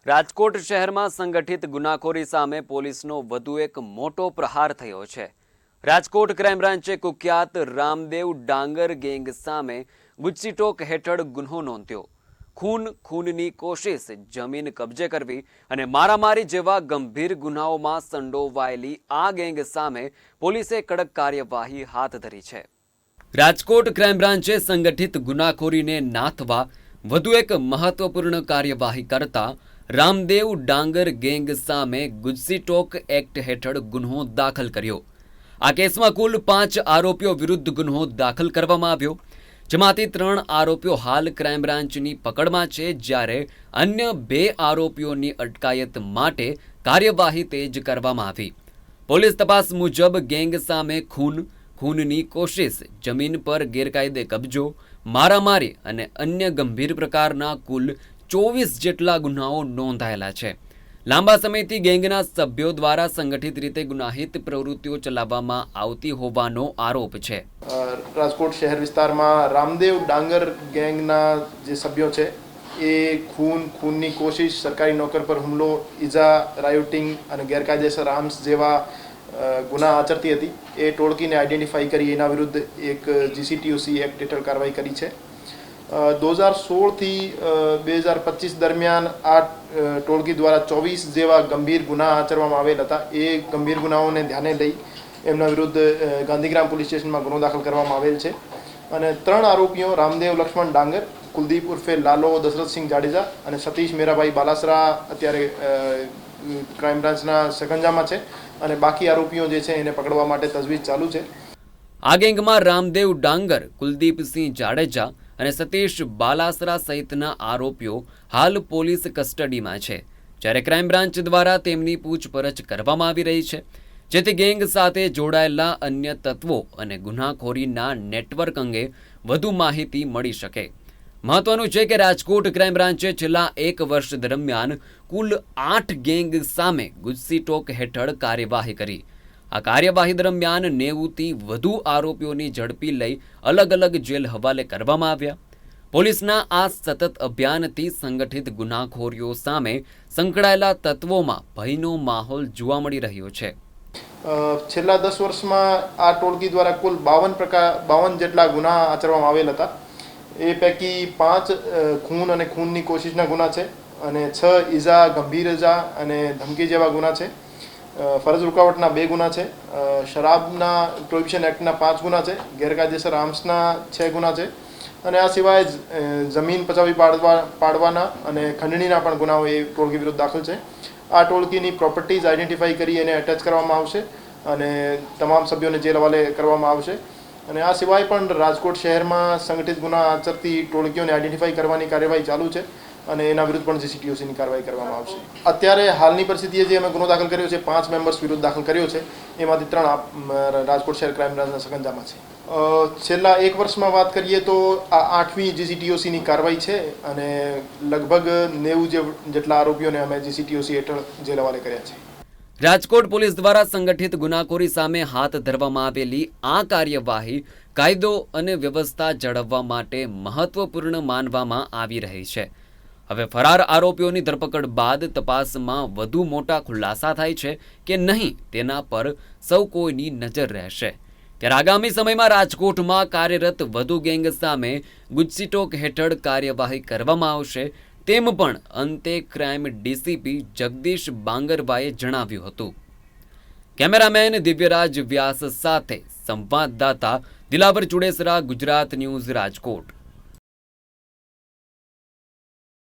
રાજકોટ શહેરમાં સંગઠિત ગુનાખોરી સામે પોલીસનો વધુ એક મોટો પ્રહાર થયો છે। રાજકોટ ક્રાઇમ બ્રાન્ચે કુખ્યાત રામદેવ ડાંગર ગેંગ સામે ગુજસીટોક હેઠળ ગુનો નોંધ્યો। ખૂનની કોશિશ, જમીન કબજે કરવી અને મારામારી જેવા ગંભીર ગુનાઓમાં સંડોવાયેલી આ ગેંગ સામે પોલીસે કડક કાર્યવાહી હાથ ધરી છે। રાજકોટ ક્રાઇમ બ્રાન્ચે સંગઠિત ગુનાખોરીને નાથવા વધુ એક મહત્વપૂર્ણ કાર્યવાહી કરતા રામદેવ ડાંગર ગેંગ સામે ગુજસીટોક એક્ટ હેઠળ ગુનો દાખલ કર્યો। આ કેસમાં કુલ 5 આરોપીઓ વિરુદ્ધ ગુનો દાખલ કરવામાં આવ્યો, જેમાંથી 3 આરોપીઓ હાલ ક્રાઇમ બ્રાન્ચની પકડમાં છે, જ્યારે અન્ય 2 આરોપીઓની અટકાયત માટે કાર્યવાહી તેજ કરવામાં આવી। પોલીસ તપાસ મુજબ ગેંગ સામે ખૂનની કોશિશ, જમીન પર ગેરકાયદે કબજો, મારામારી અને અન્ય ગંભીર પ્રકારના કુલ 24 જેટલા ગુનાઓ નોંધાયેલા છે। લાંબા સમયથી ગેંગના સભ્યો દ્વારા સંગઠિત રીતે ગુનાહિત પ્રવૃત્તિઓ ચલાવવામાં આવતી હોવાનો આરોપ છે। રાજકોટ શહેર વિસ્તારમાં રામદેવ ડાંગર ગેંગના જે સભ્યો છે એ ખૂનની કોશિશ, સરકારી નોકર પર હુમલો, ઈજા, રાયોટિંગ અને ગેરકાયદેસર આર્મ્સ જેવા ગુના આચરતી હતી। એ ટોળકીને આઈડેન્ટિફાઈ કરી એના વિરુદ્ધ એક જીસીટીયુસી એક્ટ હેઠળ કાર્યવાહી કરી છે। 2016 થી 2025 દરમિયાન આ ટોળકી દ્વારા 24 જેવા ગંભીર ગુના આચરવામાં આવેલ હતા। એ ગંભીર ગુનાઓને ધ્યાને લઈ એમના વિરુદ્ધ ગાંધીગ્રામ પોલીસ સ્ટેશનમાં ગુનો દાખલ કરવામાં આવેલ છે અને 3 આરોપીઓ રામદેવ લક્ષ્મણ ડાંગર, કુલદીપ ઉર્ફે લાલો દશરથસિંહ જાડેજા અને સતીશ મેરાભાઈ બાલાસરા અત્યારે ક્રાઇમ બ્રાન્ચના સગંજામાં છે અને બાકી આરોપીઓ જે છે એને પકડવા માટે તજવીજ ચાલુ છે। આ ગેંગમાં રામદેવ ડાંગર, કુલદીપસિંહ જાડેજા અને સતીશ બાલાસરા સહિતના આરોપીઓ હાલ પોલીસ કસ્ટડીમાં છે, જ્યારે ક્રાઇમ બ્રાન્ચ દ્વારા તેમની પૂછપરછ કરવામાં આવી રહી છે, જેથી ગેંગ સાથે જોડાયેલા અન્ય તત્વો અને ગુનાખોરીના નેટવર્ક અંગે વધુ માહિતી મળી શકે। મહત્વનું છે કે રાજકોટ ક્રાઇમ બ્રાન્ચે છેલ્લા 1 વર્ષ દરમિયાન કુલ 8 ગેંગ સામે ગુજસીટોક હેઠળ કાર્યવાહી કરી। આ કાર્યવાહી દરમિયાન 90થી વધુ આરોપીઓની ઝડપી લઈ અલગ અલગ જેલ હવાલે કરવામાં આવ્યા। પોલીસના આ સતત અભિયાનથી સંગઠિત ગુનાખોરીઓ સામે સંકળાયેલા તત્વોમાં ભયનો માહોલ જોવા મળી રહ્યો છે। છેલ્લા 10 વર્ષમાં આ ટોળકી દ્વારા કુલ 52 જેટલા ગુના આચરવામાં આવેલ હતા। એ પૈકી 5 ખૂન અને ખૂનની કોશિશના ગુના છે અને 6 ઈજા, ગંભીર ઈજા અને ધમકી જેવા ગુના છે। ફરજ રૂકાવટના 2 ગુના છે, શરાબના પ્રોહિબિશન એક્ટના 5 ગુના છે, ગેરકાયદેસર આર્મ્સના 6 ગુના છે અને આ સિવાય જમીન પચાવી પાડવાના અને ખંડણીના પણ ગુનાઓ એ ટોળકી વિરુદ્ધ દાખલ છે। આ ટોળકીની પ્રોપર્ટીઝ આઈડેન્ટિફાઈ કરી એને અટેચ કરવામાં આવશે અને તમામ સભ્યોને જેલ હવાલે કરવામાં આવશે અને આ સિવાય પણ રાજકોટ શહેરમાં સંગઠિત ગુના આચરતી ટોળકીઓને આઈડેન્ટિફાઈ કરવાની કાર્યવાહી ચાલુ છે અને એના વિરુદ્ધ પણ જીસીટીયુસીની કાર્યવાહી કરવામાં આવશે। અત્યારે હાલની પરિસ્થિતિએ જે અમે ગુનો દાખલ કર્યો છે, 5 મેમ્બર્સ વિરુદ્ધ દાખલ કર્યો છે, એમાંથી 3 રાજકોટ શહેર ક્રાઇમ બ્રાન્ચના સગંજામાં છે। છેલ્લા 1 વર્ષમાં વાત કરીએ તો આ 8મી જીસીટીયુસીની કાર્યવાહી છે અને લગભગ 90 જેટલા આરોપીઓને અમે જીસીટીયુસી હેઠળ જેલ હવાલે કર્યા છે। રાજકોટ પોલીસ દ્વારા સંગઠિત ગુનાખોરી સામે હાથ ધરવામાં આવેલી આ કાર્યવાહી કાયદો અને વ્યવસ્થા જાળવવા માટે મહત્વપૂર્ણ માનવામાં આવી રહી છે। હવે ફરાર આરોપીઓની ધરપકડ બાદ તપાસમાં વધુ મોટા ખુલાસા થાય છે કે નહીં તેના પર સૌ કોઈની નજર રહેશે। ત્યારે આગામી સમયમાં રાજકોટમાં કાર્યરત વધુ ગેંગ સામે ગુજસીટોક હેઠળ કાર્યવાહી કરવામાં આવશે, તેમ પણ અંતે ક્રાઇમ ડીસીપી જગદીશ બાંગરવાએ જણાવ્યું હતું। કેમેરામેન દિવ્યરાજ વ્યાસ સાથે સંવાદદાતા દિલાવર ચુડેસરા, ગુજરાત ન્યૂઝ, રાજકોટ।